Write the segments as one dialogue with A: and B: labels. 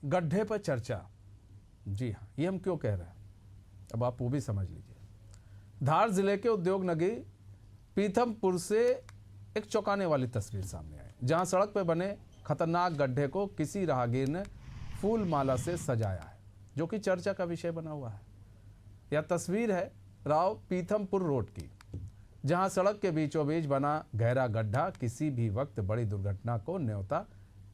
A: गड्ढे पर चर्चा। जी हाँ, ये हम क्यों कह रहे हैं, अब आप वो भी समझ लीजिए। धार जिले के उद्योग नगरी पीथमपुर से एक चौंकाने वाली तस्वीर सामने आई, जहां सड़क पर बने खतरनाक गड्ढे को किसी राहगीर ने फूल माला से सजाया है, जो कि चर्चा का विषय बना हुआ है। यह तस्वीर है राव पीथमपुर रोड की, जहां सड़क के बीचों बीच बना गहरा गड्ढा किसी भी वक्त बड़ी दुर्घटना को न्योता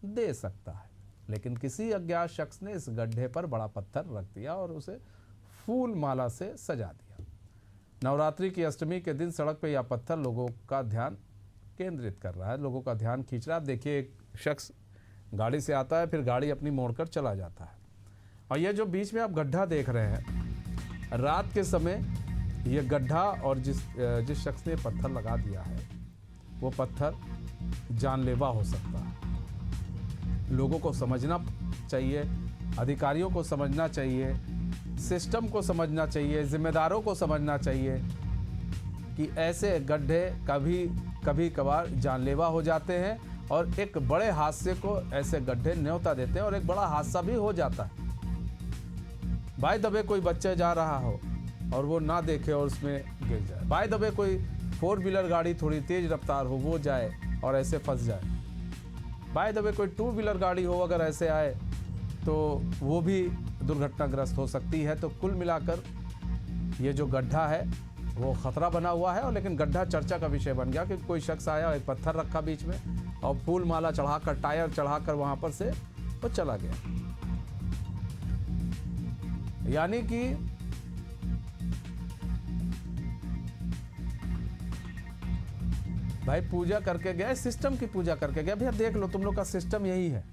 A: दे सकता है। लेकिन किसी अज्ञात शख्स ने इस गड्ढे पर बड़ा पत्थर रख दिया और उसे फूल माला से सजा दिया। नवरात्रि की अष्टमी के दिन सड़क पर यह पत्थर लोगों का ध्यान केंद्रित कर रहा है, लोगों का ध्यान खींच रहा है। देखिए, एक शख्स गाड़ी से आता है, फिर गाड़ी अपनी मोड़कर चला जाता है। और ये जो बीच में आप गड्ढा देख रहे हैं, रात के समय ये गड्ढा और जिस शख्स ने पत्थर लगा दिया है वो पत्थर जानलेवा हो सकता है। लोगों को समझना चाहिए, अधिकारियों को समझना चाहिए, सिस्टम को समझना चाहिए, जिम्मेदारों को समझना चाहिए कि ऐसे गड्ढे कभी कभार जानलेवा हो जाते हैं और एक बड़े हादसे को ऐसे गड्ढे न्योता देते हैं और एक बड़ा हादसा भी हो जाता है। बाय द वे कोई बच्चा जा रहा हो और वो ना देखे और उसमें गिर जाए, बाय द वे कोई 4 व्हीलर गाड़ी थोड़ी तेज रफ्तार हो वो जाए और ऐसे फंस जाए, बाय द वे कोई 2 व्हीलर गाड़ी हो अगर ऐसे आए तो वो भी दुर्घटनाग्रस्त हो सकती है। तो कुल मिलाकर ये जो गड्ढा है वो खतरा बना हुआ है। और लेकिन गड्ढा चर्चा का विषय बन गया कि कोई शख्स आया, एक पत्थर रखा बीच में और फूल माला चढ़ाकर, टायर चढ़ाकर वहां पर से वो चला गया। यानी कि भाई पूजा करके गया, सिस्टम की पूजा करके गया। भैया देख लो, तुम लोग का सिस्टम यही है।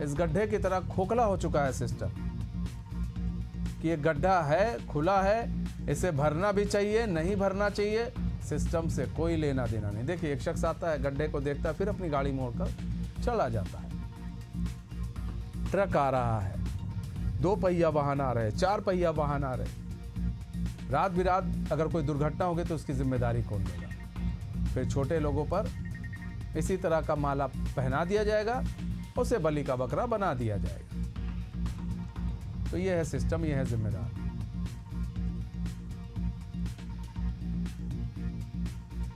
A: इस गड्ढे की तरह खोखला हो चुका है सिस्टम कि ये गड्ढा है, खुला है, इसे भरना भी चाहिए, नहीं भरना चाहिए, सिस्टम से कोई लेना देना नहीं। देखिए, एक शख्स आता है, गड्ढे को देखता है, फिर अपनी गाड़ी मोड़कर चला जाता है। ट्रक आ रहा है, 2 पहिया वाहन आ रहे, 4 पहिया वाहन आ रहे, रात बिरात अगर कोई दुर्घटना होगी तो उसकी जिम्मेदारी कौन लेगा? फिर छोटे लोगों पर इसी तरह का माला पहना दिया जाएगा, उसे बलि का बकरा बना दिया जाएगा। तो ये है सिस्टम, ये है जिम्मेदार।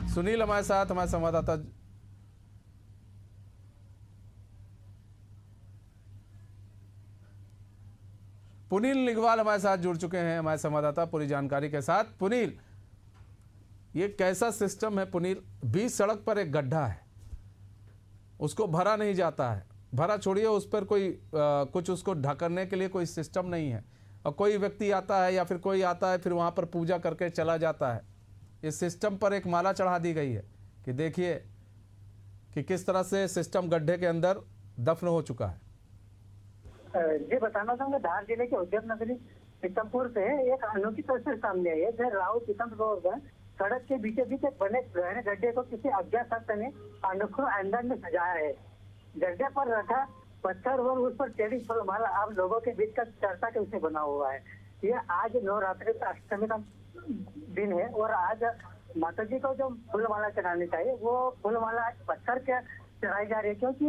A: सुनील हमारे साथ, हमारे संवाददाता पुनील निगवाल हमारे साथ जुड़ चुके हैं, हमारे संवाददाता पूरी जानकारी के साथ। पुनील, ये कैसा सिस्टम है पुनील? बीच सड़क पर एक गड्ढा है, उसको भरा नहीं जाता है, भरा छोड़िए, उस पर कोई कुछ उसको ढकने के लिए कोई सिस्टम नहीं है, और कोई व्यक्ति आता है या फिर कोई आता है फिर वहाँ पर पूजा करके चला जाता है। इस सिस्टम पर एक माला चढ़ा दी गई है कि देखिए कि किस तरह से सिस्टम गड्ढे के अंदर दफन हो चुका है।
B: जी बताना चाहूंगा, धार जिले के उद्योग नगरी पीथमपुर से एक अनोखी तस्वीर सामने आई है, जहाँ राव पीथमपुर रोड पर सड़क के बीचों बीच एक बने गहरे गड्ढे को किसी अज्ञात शख्स ने अनोखे अंदाज में सजाया है। गड्ढे पर रखा पत्थर और उस पर टेढ़ी फूलमाला आप लोगों के बीच का चर्चा के विषय बना हुआ है। ये आज नवरात्रि का अष्टमी का दिन है और आज माता जी को जो फूलमाला चढ़ानी चाहिए वो फूलमाला पत्थर के चढ़ाई जा रही है, क्योंकि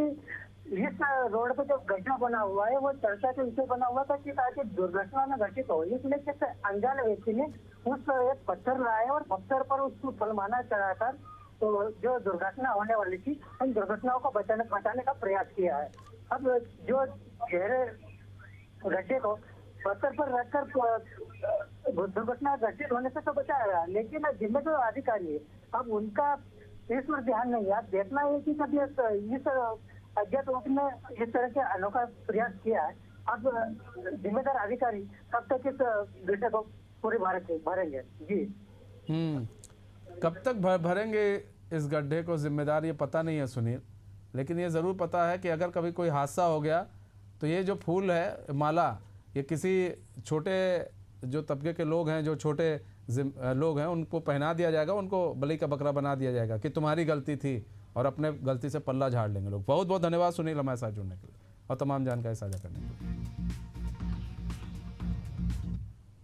B: इस रोड पे जो गड्ढा बना हुआ है वो चर्चा के विषय बना हुआ था कि ताकि दुर्घटना न घटित हो, इसलिए किसी अनजान व्यक्ति ने उस एक पत्थर लाया और पत्थर पर उसको फूलमाला चढ़ाकर तो जो दुर्घटना होने वाली थी उन दुर्घटनाओं को बचाने का प्रयास किया है। अब जो गहरे गड्ढे को पत्थर पर रखकर दुर्घटना घटित होने से तो बचाया गया, लेकिन जिम्मेदार अधिकारी है, अब उनका इस पर ध्यान नहीं है। अब देखना है कि कभी इस अज्ञात लोग ने इस तरह के अनोखा प्रयास किया है, अब जिम्मेदार अधिकारी कब तक इस गड्ढे को पूरे भरेंगे? जी
A: कब तक भरेंगे इस गड्ढे को, जिम्मेदार ये पता नहीं है सुनील, लेकिन ये ज़रूर पता है कि अगर कभी कोई हादसा हो गया तो ये जो फूल है माला, ये किसी छोटे जो तबके के लोग हैं, जो छोटे लोग हैं, उनको पहना दिया जाएगा, उनको बलि का बकरा बना दिया जाएगा कि तुम्हारी गलती थी, और अपने गलती से पल्ला झाड़ लेंगे लोग। बहुत बहुत धन्यवाद सुनील हमारे साथ जुड़ने के लिए और तमाम जानकारी साझा करने के लिए।